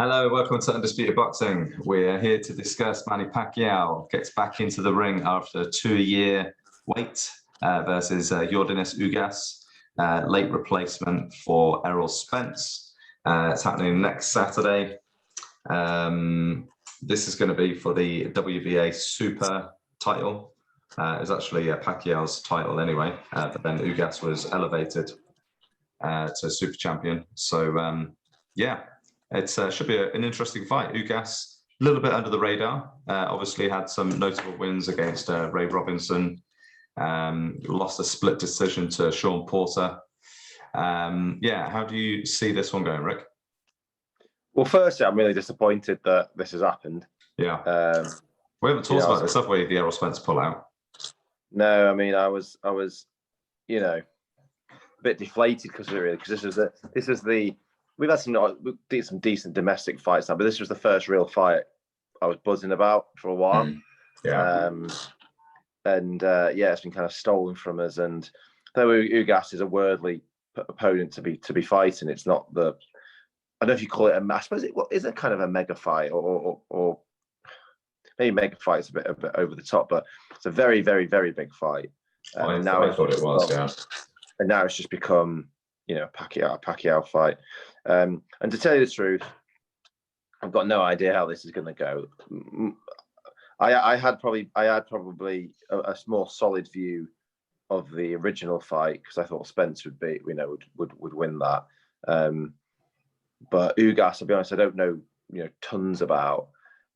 Hello, welcome to Undisputed Boxing. We're here to discuss Manny Pacquiao gets back into the ring after a 2-year wait versus Yordenis Ugas, late replacement for Errol Spence. It's happening next Saturday. This is going to be for the WBA Super title. It was actually Pacquiao's title anyway, but then Ugas was elevated to Super Champion. So, yeah. It should be an interesting fight. Ugas, a little bit under the radar. Obviously had some notable wins against Ray Robinson. Lost a split decision to Sean Porter. Yeah, how do you see this one going, Rick? Well, firstly, I'm really disappointed that this has happened. Yeah. We haven't talked about this, have we, the Errol Spence pullout? No, I mean, I was, a bit deflated because this is the. We've had some decent domestic fights now, but this was the first real fight I was buzzing about for a while. Yeah. It's been kind of stolen from us. And though Ugas is a worthy opponent to be fighting, it's not the. I don't know if you call it I suppose it is a kind of a mega fight, or maybe mega fight is a bit over the top, but it's a very, very, very big fight. I thought it was, yeah. And now it's just become, Pacquiao fight. And to tell you the truth, I've got no idea how this is going to go. I had probably a more solid view of the original fight because I thought Spence would win that. But Ugas, I'll be honest, I don't know tons about,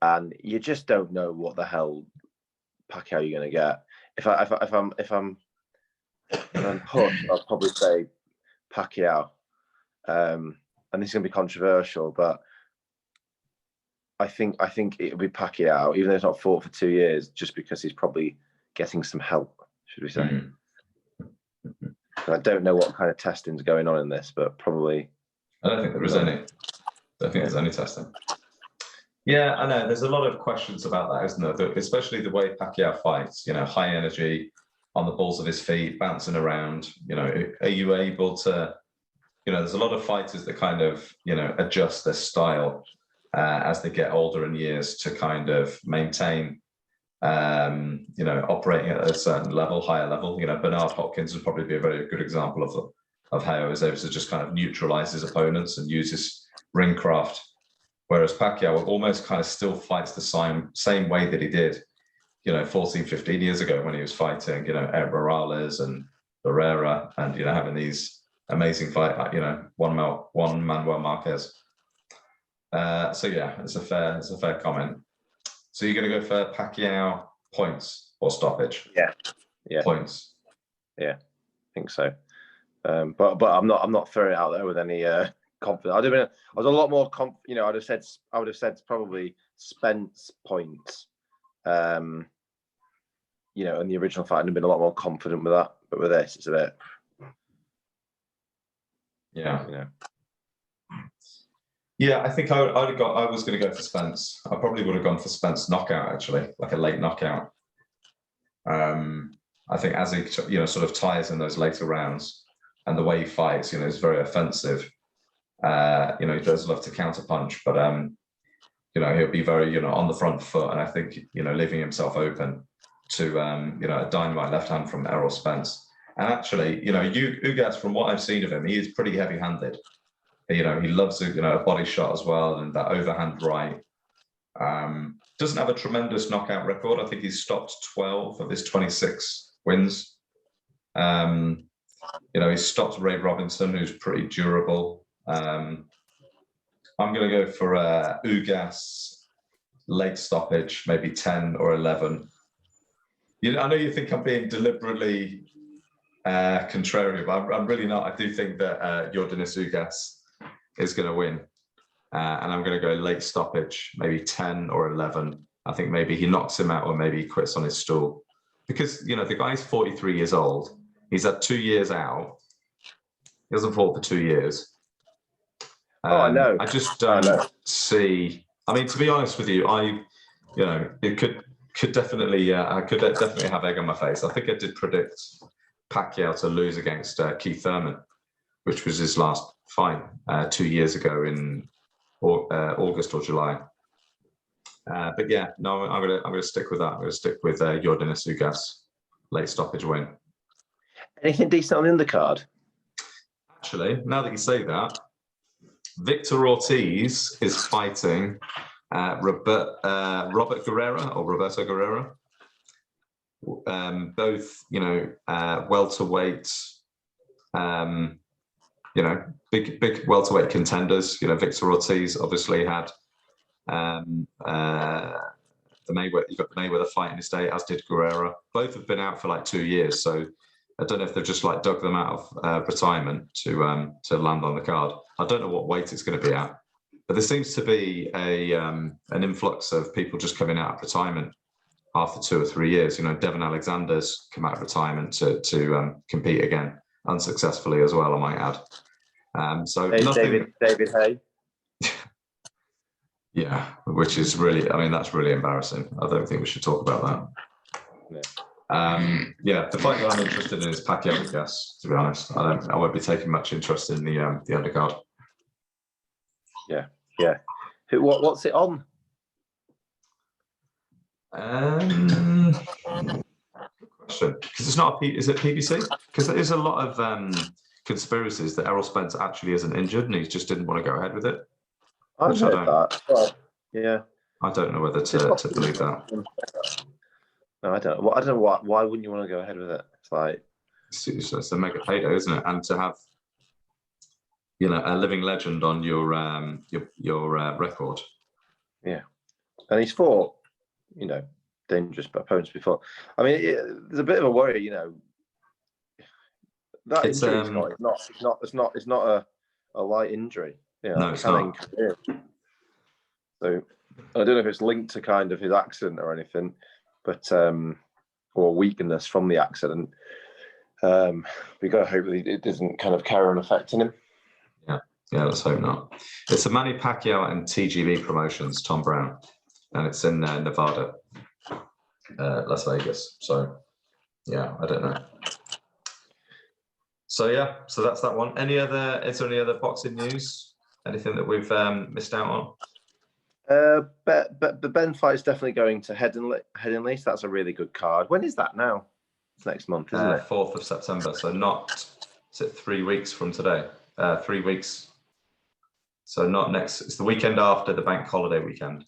and you just don't know what the hell Pacquiao you're going to get. If I'm pushed, I'll probably say Pacquiao. And this is going to be controversial, but I think it'll be Pacquiao, even though he's not fought for 2 years, just because he's probably getting some help, should we say. I don't know what kind of testing's going on in this, but probably. I don't think there is any. I don't think there's any testing. Yeah, I know. There's a lot of questions about that, isn't there? Especially the way Pacquiao fights, high energy, on the balls of his feet, bouncing around. Are you able to... there's a lot of fighters that kind of, adjust their style as they get older in years to kind of maintain, operating at a certain level, higher level. Bernard Hopkins would probably be a very good example of how he was able to just kind of neutralize his opponents and use his ring craft. Whereas Pacquiao almost kind of still fights the same way that he did, 14, 15 years ago when he was fighting, Erik Morales and Guerrero and, having these amazing fight, one Manuel Marquez. So yeah, it's a fair comment. So you're going to go for Pacquiao points or stoppage? Yeah. Points. Yeah, I think so. But I'm not throwing it out there with any confidence. I was a lot more I would have said probably Spence points. In the original fight, I'd have been a lot more confident with that. But with this, it's a bit. Yeah. Yeah, I think I was going to go for Spence. I probably would have gone for Spence knockout, actually, like a late knockout. I think as he sort of tires in those later rounds and the way he fights, is very offensive. He does love to counterpunch, but he'll be very on the front foot, and I think leaving himself open to a dynamite left hand from Errol Spence. And actually, Ugas, from what I've seen of him, he is pretty heavy-handed. He loves a body shot as well, and that overhand right. Doesn't have a tremendous knockout record. I think he's stopped 12 of his 26 wins. He's stopped Ray Robinson, who's pretty durable. I'm going to go for Ugas late stoppage, maybe 10 or 11. I know you think I'm being deliberately contrary, but I'm really not. I do think that Yordenis Ugas is going to win. And I'm going to go late stoppage, maybe 10 or 11. I think maybe he knocks him out or maybe he quits on his stool. Because, the guy's 43 years old. He's had 2 years out. He hasn't fought for 2 years. I know. I just don't see... I mean, to be honest with you, it could definitely... I could definitely have egg on my face. I think I did predict Pacquiao to lose against Keith Thurman, which was his last fight 2 years ago in August or July. But yeah, no, I'm gonna stick with that. I'm gonna stick with Yordenis Ugas late stoppage win. Anything decent on the undercard? Actually, now that you say that, Victor Ortiz is fighting Robert Guerrero or Roberto Guerrero. Both, welterweight, big welterweight contenders. Victor Ortiz obviously had the Mayweather. You got the Mayweather fight in his day, as did Guerrero. Both have been out for like 2 years, so I don't know if they've just like dug them out of retirement to land on the card. I don't know what weight it's going to be at, but there seems to be an influx of people just coming out of retirement after 2 or 3 years. Devon Alexander's come out of retirement to compete again, unsuccessfully as well, I might add. So nothing. David Hay. Yeah, which is really, that's really embarrassing. I don't think we should talk about that. The fight that I'm interested in is Pacquiao Ugas, to be honest. I won't be taking much interest in the undercard. Yeah. What's it on? Good question. Because it's not is it PBC? Because there is a lot of conspiracies that Errol Spence actually isn't injured and he just didn't want to go ahead with it. I've heard that. Well, yeah. I don't know whether to believe that. No, I don't. Well, I don't know why wouldn't you want to go ahead with it? It's like it's a mega payday, isn't it? And to have a living legend on your record. Yeah, and he's fought dangerous opponents before. There's a bit of a worry, that injury it's not a light injury. No, it's not. So I don't know if it's linked to kind of his accident or anything, but or weakness from the accident. We got to hope that it doesn't kind of carry on affecting him. Yeah, let's hope not. It's a Manny Pacquiao and TGB Promotions, Tom Brown, and it's in Nevada, Las Vegas. So yeah, I don't know. So yeah, so that's that one. Is there any other boxing news? Anything that we've missed out on? But the Ben fight's definitely going to Headingley. So that's a really good card. When is that now? It's next month, isn't it? 4th of September. So is it 3 weeks from today? 3 weeks. So not next. It's the weekend after the bank holiday weekend.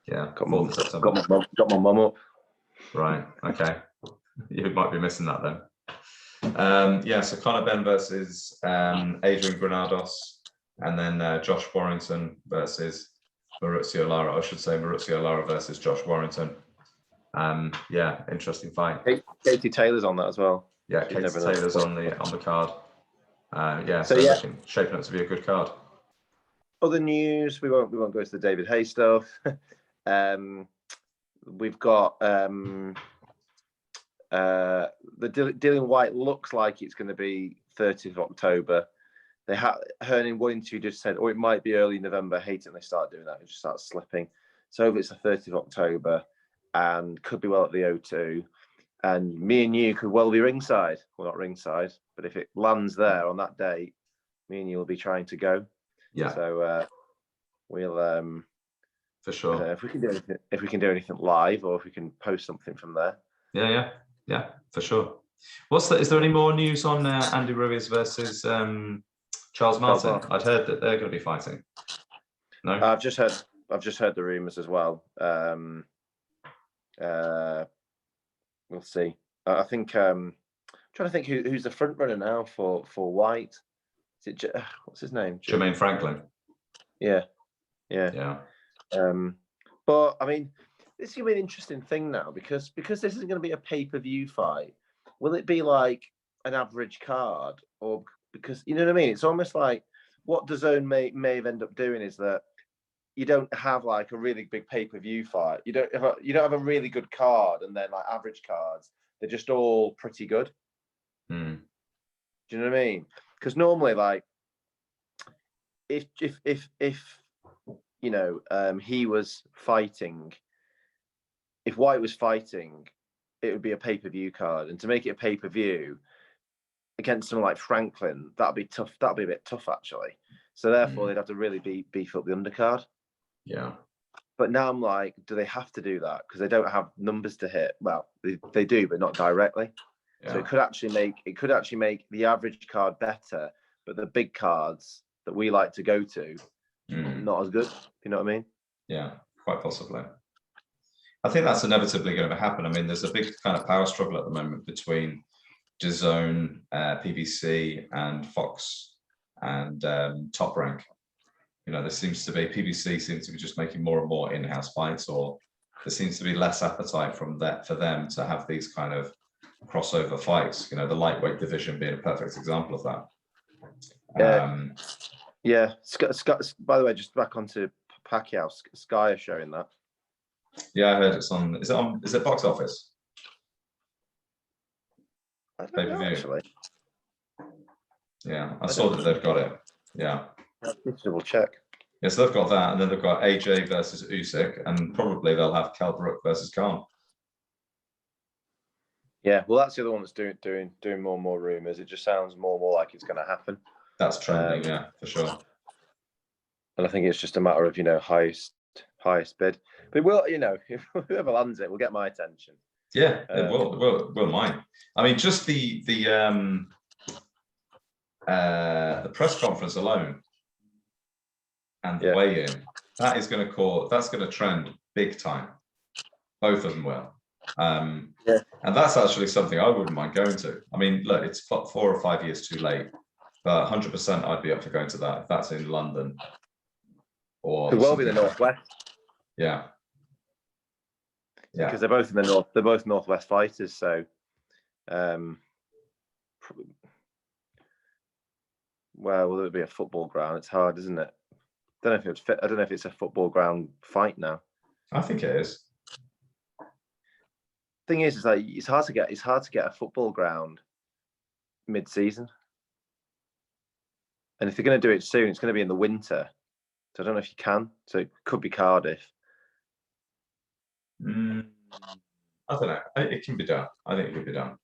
Yeah, got my mum up. Right. Okay. You might be missing that then. So Conor Benn versus Adrian Granados, and then Josh Warrington versus Maurizio Lara. I should say Maurizio Lara versus Josh Warrington. Interesting fight. Katie Taylor's on that as well. Yeah, Katie Taylor's on the card. Shaping up to be a good card. Other news, we won't go to the David Hay stuff. We've got the Dillian White looks like it's going to be 30th of October. They heard in one interview just said, it might be early November. I hate it when they start doing that. It just starts slipping. So if it's the 30th of October and could be well at the O2, and me and you could well be ringside. Well, not ringside, but if it lands there on that date, me and you will be trying to go. Yeah. So we'll for sure. If we can do anything live, or if we can post something from there. Yeah, for sure. Is there any more news on Andy Ruiz versus Charles Martin? I'd heard that they're going to be fighting. No, I've just heard the rumors as well. We'll see. I think I'm trying to think who's the front runner now for White. Is it what's his name? Jermaine Franklin. Yeah. But this is gonna be an interesting thing now because this isn't going to be a pay-per-view fight. Will it be like an average card, or because you know what I mean? It's almost like what DAZN may have ended up doing is that you don't have like a really big pay-per-view fight. You don't have a really good card, and then like average cards, they're just all pretty good. Mm. Do you know what I mean? Because normally, like, if he was fighting, if White was fighting, it would be a pay-per-view card, and to make it a pay-per-view against someone like Franklin, that'd be tough. That'd be a bit tough actually. So therefore, they'd have to really beef up the undercard. Yeah. But now I'm like, do they have to do that? Because they don't have numbers to hit. Well, they do, but not directly. Yeah. So it could actually make the average card better, but the big cards that we like to go to, not as good. You know what I mean? Yeah, quite possibly. I think that's inevitably going to happen. I mean, there's a big kind of power struggle at the moment between DAZN, PBC, and Fox, and Top Rank. You know, there seems to be PBC seems to be just making more and more in-house fights, or there seems to be less appetite for them to have these kind of crossover fights. You know, the lightweight division being a perfect example of that. Yeah. By the way, just back onto Pacquiao. Sky is showing that. Yeah, I heard it's on. Is it box office? I don't know, actually. Yeah, I saw that they've got it. Yeah. Let's double check. Yeah, so they've got that, and then they've got AJ versus Usyk, and probably they'll have Kell Brook versus Khan. Yeah, well, that's the other one that's doing more and more rumours. It just sounds more and more like it's going to happen. That's trending, yeah, for sure. And I think it's just a matter of, you know, highest bid. But we'll, you know, if whoever lands it will get my attention. Yeah, it will mine. I mean, just the press conference alone and the weigh-in, that's going to trend big time. Both of them will. And that's actually something I wouldn't mind going to. I mean, look, it's 4 or 5 years too late, but 100% I'd be up for going to that if that's in London. Or could well be the Northwest. Yeah. Because they're both in the north. They're both Northwest fighters, so well, will it be a football ground? It's hard, isn't it? I don't know if it would fit. I don't know if it's a football ground fight now. I think it is. Thing is, like it's hard to get a football ground mid-season, and if they're going to do it soon, it's going to be in the winter. So I don't know if you can. So it could be Cardiff. I don't know. It can be done. I think it can be done.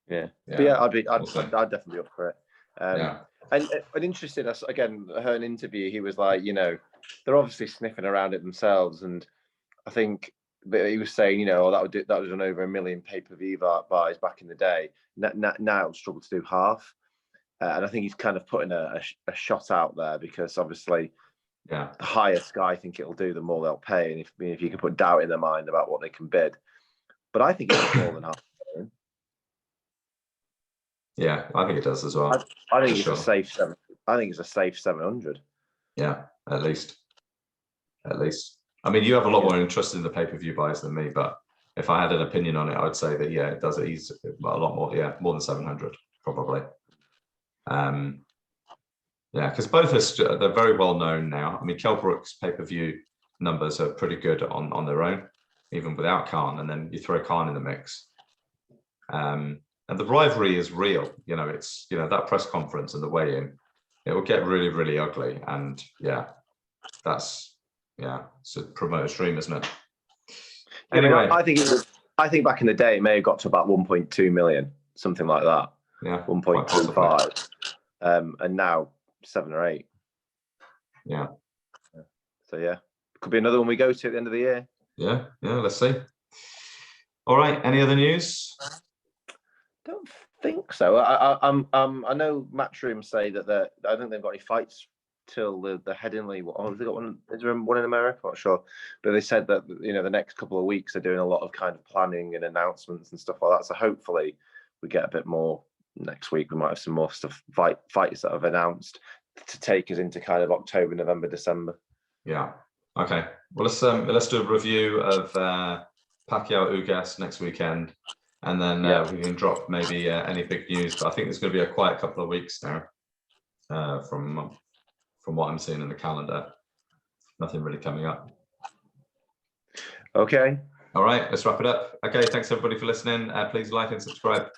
Yeah. But yeah, I'd definitely be up for it. Yeah. And interesting, again, I heard an interview. He was like, you know, they're obviously sniffing around it themselves, and I think he was saying, you know, that was done over 1 million pay-per-view buys back in the day. Now struggle to do half, and I think he's kind of putting a shot out there because obviously, the higher Sky think it'll do, the more they'll pay, and if you can put doubt in their mind about what they can bid, but I think it's more than half. Yeah, I think it does as well. I think it's a safe 7. I think it's a safe 700. Yeah, at least. I mean, you have a lot more interest in the pay-per-view buys than me, but if I had an opinion on it, I would say that it does ease a lot more. Yeah, more than 700 probably. Yeah, because both they're very well known now. I mean, Kell Brook's pay-per-view numbers are pretty good on their own, even without Khan, and then you throw Khan in the mix. And the rivalry is real. You know, it's, you know, that press conference and the weigh-in, it will get really, really ugly. And it's a promoter's dream, isn't it? Anyway, I think back in the day it may have got to about 1.2 million, something like that. Yeah, 1.25. And now 7 or 8. Yeah. So yeah, could be another one we go to at the end of the year. Yeah, let's see. All right, any other news? Don't think so. I know Matchroom say that I don't think they've got any fights till the Headingley. Oh, have they got one? Is there one in America? I'm not sure. But they said that, you know, the next couple of weeks they're doing a lot of kind of planning and announcements and stuff like that. So hopefully we get a bit more next week. We might have some more stuff, fights that have announced to take us into kind of October, November, December. Yeah. Okay. Well, let's do a review of Pacquiao Ugas next weekend. And then we can drop maybe any big news. But I think there's going to be a quiet couple of weeks now from what I'm seeing in the calendar. Nothing really coming up. Okay. All right, let's wrap it up. Okay, thanks everybody for listening. Please like and subscribe.